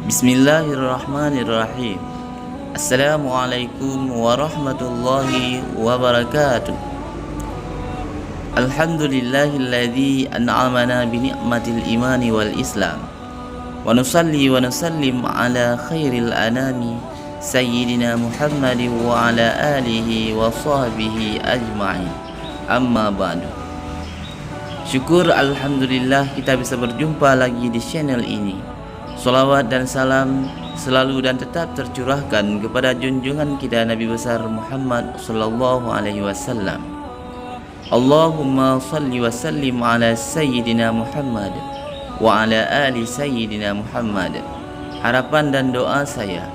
Bismillahirrahmanirrahim. Assalamualaikum warahmatullahi wabarakatuh. Alhamdulillahilladzi an'amana bi ni'matil imani wal islam. Wa nusalli wa nusallim ala khairil anami sayyidina Muhammadin wa ala alihi wa sahbihi ajma'in. Amma ba'du. Syukur alhamdulillah kita bisa berjumpa lagi di channel ini. Salawat dan salam selalu dan tetap tercurahkan kepada junjungan kita Nabi besar Muhammad sallallahu alaihi wasallam. Allahumma salli wa sallim ala sayyidina Muhammad wa ala ali sayyidina Muhammad. Harapan dan doa saya,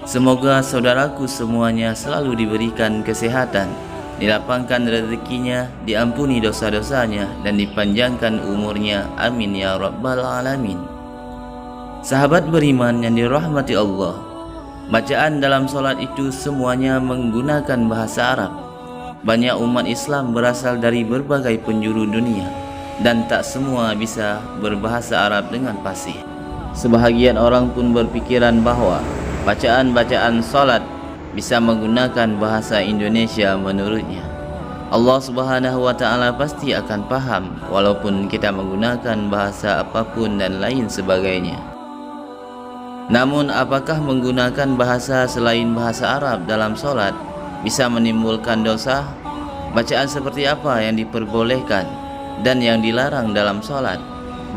semoga saudaraku semuanya selalu diberikan kesehatan, dilapangkan rezekinya, diampuni dosa-dosanya, dan dipanjangkan umurnya. Amin ya rabbal alamin. Sahabat beriman yang dirahmati Allah, bacaan dalam solat itu semuanya menggunakan bahasa Arab. Banyak umat Islam berasal dari berbagai penjuru dunia, dan tak semua bisa berbahasa Arab dengan fasih. Sebahagian orang pun berpikiran bahwa bacaan-bacaan solat bisa menggunakan bahasa Indonesia menurutnya. Allah subhanahu wa ta'ala pasti akan paham walaupun kita menggunakan bahasa apapun dan lain sebagainya. Namun apakah menggunakan bahasa selain bahasa Arab dalam solat bisa menimbulkan dosa? Bacaan seperti apa yang diperbolehkan dan yang dilarang dalam solat?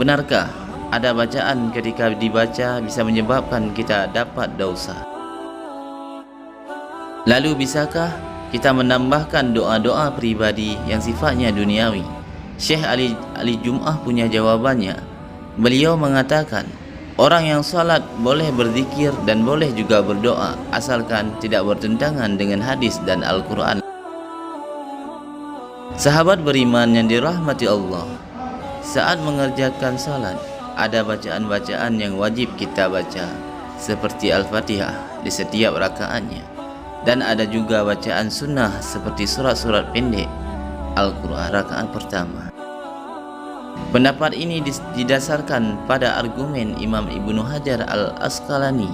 Benarkah ada bacaan ketika dibaca bisa menyebabkan kita dapat dosa? Lalu bisakah kita menambahkan doa-doa pribadi yang sifatnya duniawi? Syekh Ali Jum'ah punya jawabannya. Beliau mengatakan, orang yang salat boleh berzikir dan boleh juga berdoa asalkan tidak bertentangan dengan hadis dan Al-Quran. Sahabat beriman yang dirahmati Allah, saat mengerjakan salat ada bacaan-bacaan yang wajib kita baca seperti Al-Fatihah di setiap rakaatnya, dan ada juga bacaan sunnah seperti surat-surat pendek Al-Quran rakaat pertama. Pendapat ini didasarkan pada argumen Imam Ibnu Hajar Al-Asqalani.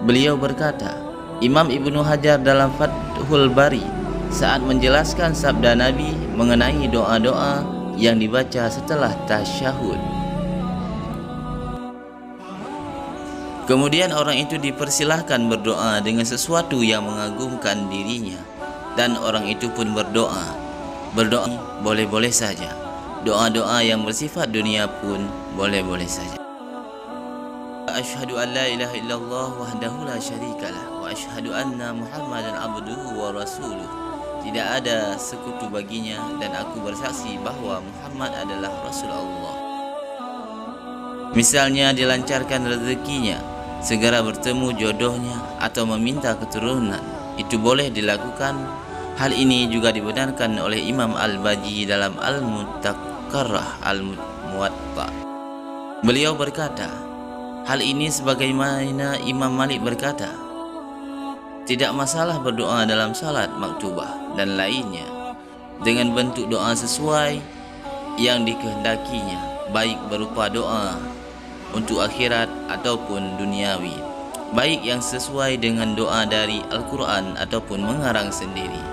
Beliau berkata, Imam Ibnu Hajar dalam Fathul Bari saat menjelaskan sabda Nabi mengenai doa-doa yang dibaca setelah tasyahud. Kemudian orang itu dipersilahkan berdoa dengan sesuatu yang mengagumkan dirinya, dan orang itu pun berdoa. Berdoa boleh-boleh saja. Doa-doa yang bersifat dunia pun boleh-boleh saja. Asyhadu an la ilaha illallah wahdahu la syarikalah wa asyhadu anna Muhammadan abduhu wa rasuluh. Tidak ada sekutu baginya dan aku bersaksi bahwa Muhammad adalah Rasul Allah. Misalnya dilancarkan rezekinya, segera bertemu jodohnya, atau meminta keturunan, itu boleh dilakukan. Hal ini juga dibenarkan oleh Imam Al-Baji dalam Al-Mutakarrah Al-Muwatta. Beliau berkata, hal ini sebagaimana Imam Malik berkata, tidak masalah berdoa dalam salat maktubah dan lainnya dengan bentuk doa sesuai yang dikehendakinya, baik berupa doa untuk akhirat ataupun duniawi, baik yang sesuai dengan doa dari Al-Quran ataupun mengarang sendiri.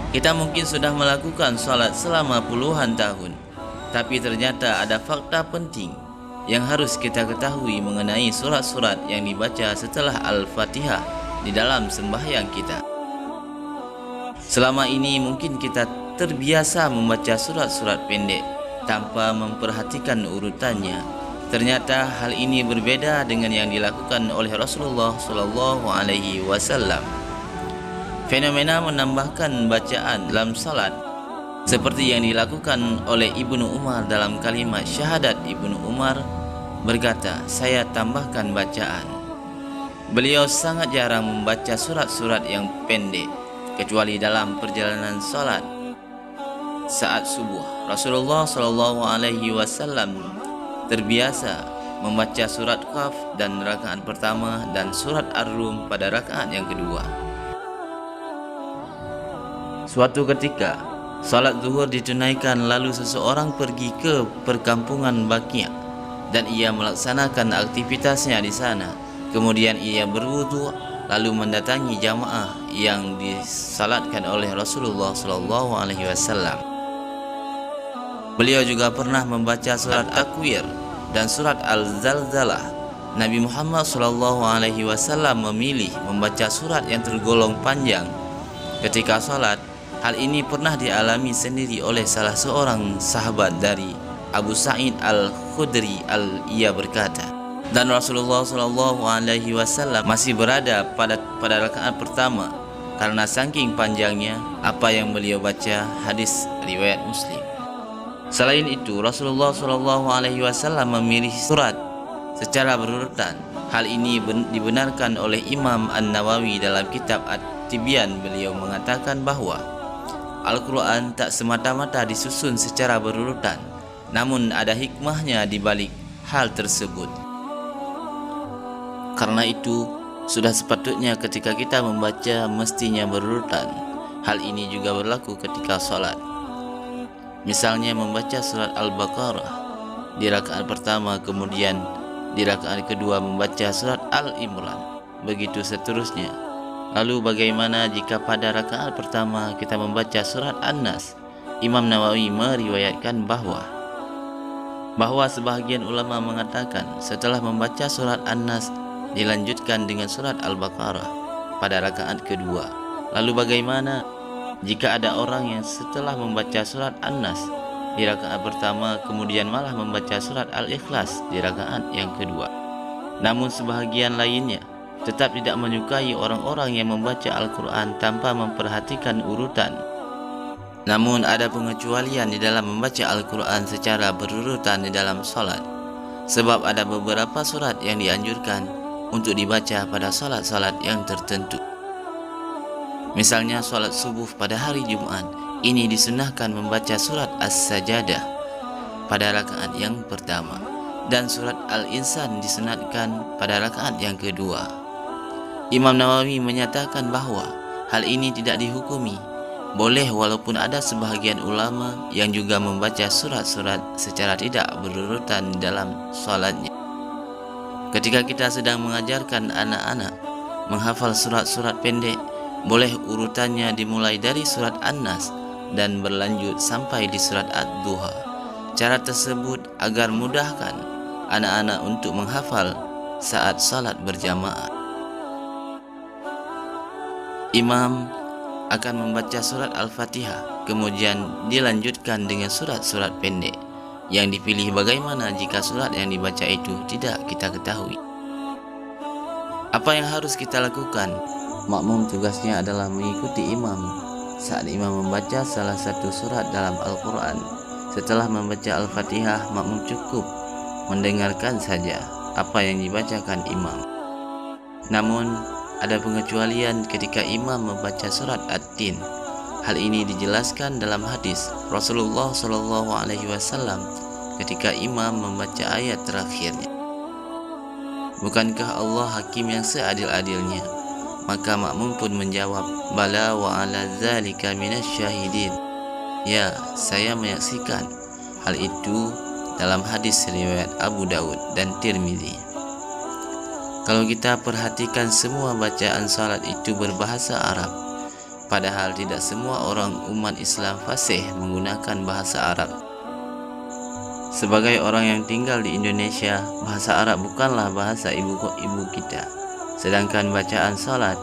Kita mungkin sudah melakukan salat selama puluhan tahun, tapi ternyata ada fakta penting yang harus kita ketahui mengenai surat-surat yang dibaca setelah Al-Fatihah di dalam sembahyang kita. Selama ini mungkin kita terbiasa membaca surat-surat pendek tanpa memperhatikan urutannya. Ternyata hal ini berbeda dengan yang dilakukan oleh Rasulullah sallallahu alaihi wasallam. Fenomena menambahkan bacaan dalam salat seperti yang dilakukan oleh Ibnu Umar dalam kalimat syahadat. Ibnu Umar berkata, saya tambahkan bacaan. Beliau sangat jarang membaca surat-surat yang pendek kecuali dalam perjalanan salat. Saat subuh, Rasulullah sallallahu alaihi wasallam terbiasa membaca surat Qaf dan rakaat pertama dan surat Ar-Rum pada rakaat yang kedua. Suatu ketika salat zuhur ditunaikan lalu seseorang pergi ke perkampungan Baqi'. dan ia melaksanakan aktivitasnya di sana. Kemudian ia berwudu lalu mendatangi jamaah yang disalatkan oleh Rasulullah SAW. Beliau juga pernah membaca surat Takwir dan surat Al-Zalzalah. Nabi Muhammad SAW memilih membaca surat yang tergolong panjang ketika salat. Hal ini pernah dialami sendiri oleh salah seorang sahabat dari Abu Sa'id Al-Khudri. Ia berkata, dan Rasulullah SAW masih berada pada rakaat pertama karena saking panjangnya apa yang beliau baca. Hadis riwayat Muslim. Selain itu, Rasulullah SAW memilih surat secara berurutan. Hal ini dibenarkan oleh Imam An-Nawawi dalam kitab At-Tibyan. Beliau mengatakan bahwa Al-Quran tak semata-mata disusun secara berurutan, namun ada hikmahnya di balik hal tersebut. Karena itu, sudah sepatutnya ketika kita membaca mestinya berurutan. Hal ini juga berlaku ketika sholat. Misalnya membaca surat Al-Baqarah di rakaat pertama, kemudian di rakaat kedua membaca surat Al-Imran, begitu seterusnya. Lalu bagaimana jika pada rakaat pertama kita membaca surat An-Nas? Imam Nawawi meriwayatkan bahwa sebahagian ulama mengatakan setelah membaca surat An-Nas dilanjutkan dengan surat Al-Baqarah pada rakaat kedua. Lalu bagaimana jika ada orang yang setelah membaca surat An-Nas di rakaat pertama kemudian malah membaca surat Al-Ikhlas di rakaat yang kedua? Namun sebahagian lainnya tetap tidak menyukai orang-orang yang membaca Al-Quran tanpa memperhatikan urutan. Namun ada pengecualian di dalam membaca Al-Quran secara berurutan di dalam salat, sebab ada beberapa surat yang dianjurkan untuk dibaca pada salat-salat yang tertentu. Misalnya salat subuh pada hari Jumat, ini disunahkan membaca surat As-Sajadah pada rakaat yang pertama, dan surat Al-Insan disunatkan pada rakaat yang kedua. Imam Nawawi menyatakan bahwa hal ini tidak dihukumi boleh, walaupun ada sebahagian ulama yang juga membaca surat-surat secara tidak berurutan dalam salatnya. Ketika kita sedang mengajarkan anak-anak menghafal surat-surat pendek, boleh urutannya dimulai dari surat An-Nas dan berlanjut sampai di surat Ad-Duha. Cara tersebut agar mudahkan anak-anak untuk menghafal saat salat berjamaah. Imam akan membaca surat Al-Fatihah, kemudian dilanjutkan dengan surat-surat pendek. Yang dipilih bagaimana jika surat yang dibaca itu tidak kita ketahui. Apa yang harus kita lakukan? Makmum tugasnya adalah mengikuti imam saat imam membaca salah satu surat dalam Al-Quran. Setelah membaca Al-Fatihah, makmum cukup mendengarkan saja apa yang dibacakan imam. Namun ada pengecualian ketika imam membaca surat At-Tin. Hal ini dijelaskan dalam hadis Rasulullah SAW ketika imam membaca ayat terakhirnya. Bukankah Allah hakim yang seadil-adilnya? Maka makmum pun menjawab, bala wa ala zalika minasyahidin. Ya, saya menyaksikan hal itu dalam hadis riwayat Abu Daud dan Tirmizi. Kalau kita perhatikan, semua bacaan salat itu berbahasa Arab, padahal tidak semua orang umat Islam fasih menggunakan bahasa Arab. Sebagai orang yang tinggal di Indonesia, bahasa Arab bukanlah bahasa ibu kita, sedangkan bacaan salat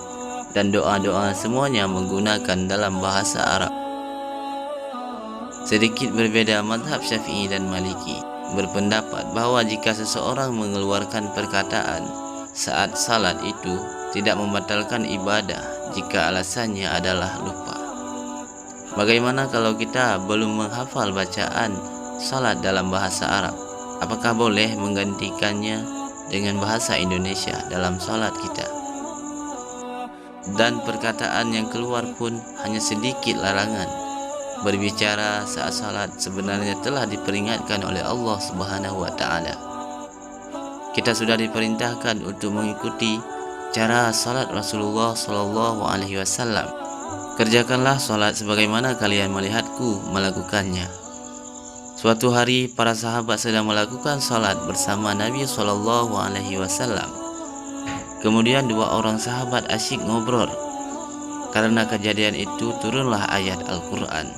dan doa-doa semuanya menggunakan dalam bahasa Arab. Sedikit berbeda mazhab Syafi'i dan Maliki berpendapat bahwa jika seseorang mengeluarkan perkataan saat salat itu tidak membatalkan ibadah jika alasannya adalah lupa. Bagaimana kalau kita belum menghafal bacaan salat dalam bahasa Arab? Apakah boleh menggantikannya dengan bahasa Indonesia dalam salat kita? Dan perkataan yang keluar pun hanya sedikit larangan. Berbicara saat salat sebenarnya telah diperingatkan oleh Allah Subhanahu wa Ta'ala. Kita sudah diperintahkan untuk mengikuti cara salat Rasulullah SAW. Kerjakanlah salat sebagaimana kalian melihatku melakukannya. Suatu hari para sahabat sedang melakukan salat bersama Nabi SAW. Kemudian dua orang sahabat asyik ngobrol. Karena kejadian itu turunlah ayat Al-Quran,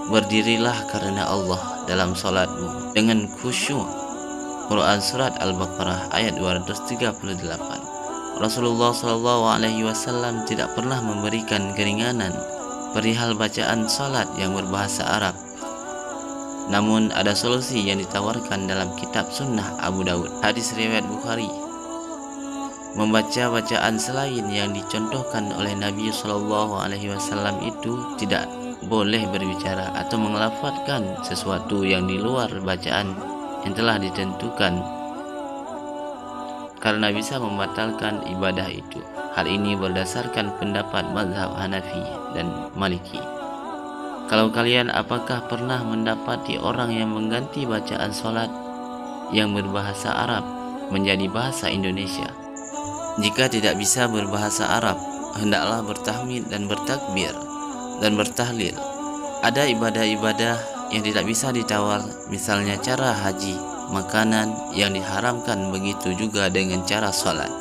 berdirilah karena Allah dalam salatmu dengan khusyuk. Quran Surat Al-Baqarah ayat 238. Rasulullah SAW tidak pernah memberikan keringanan perihal bacaan salat yang berbahasa Arab. Namun ada solusi yang ditawarkan dalam kitab Sunnah Abu Daud, hadis riwayat Bukhari. Membaca bacaan selain yang dicontohkan oleh Nabi SAW itu tidak boleh berbicara atau mengelafadzkan sesuatu yang di luar bacaan yang telah ditentukan, karena bisa membatalkan ibadah itu. Hal ini berdasarkan pendapat mazhab Hanafi dan Maliki. Kalau kalian apakah pernah mendapati orang yang mengganti bacaan salat yang berbahasa Arab menjadi bahasa Indonesia? Jika tidak bisa berbahasa Arab, hendaklah bertahmid dan bertakbir dan bertahlil. Ada ibadah-ibadah yang tidak bisa ditawar, misalnya cara haji, makanan yang diharamkan, begitu juga dengan cara salat.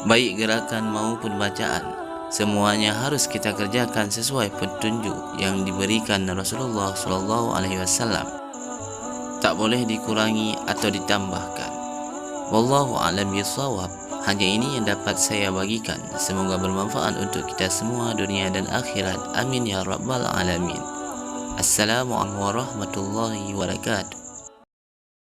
Baik gerakan maupun bacaan, semuanya harus kita kerjakan sesuai petunjuk yang diberikan Rasulullah SAW. Tak boleh dikurangi atau ditambahkan. Wallahu a'lam bishawab. Hanya ini yang dapat saya bagikan. Semoga bermanfaat untuk kita semua dunia dan akhirat. Amin ya rabbal alamin. Assalamualaikum warahmatullahi wabarakatuh.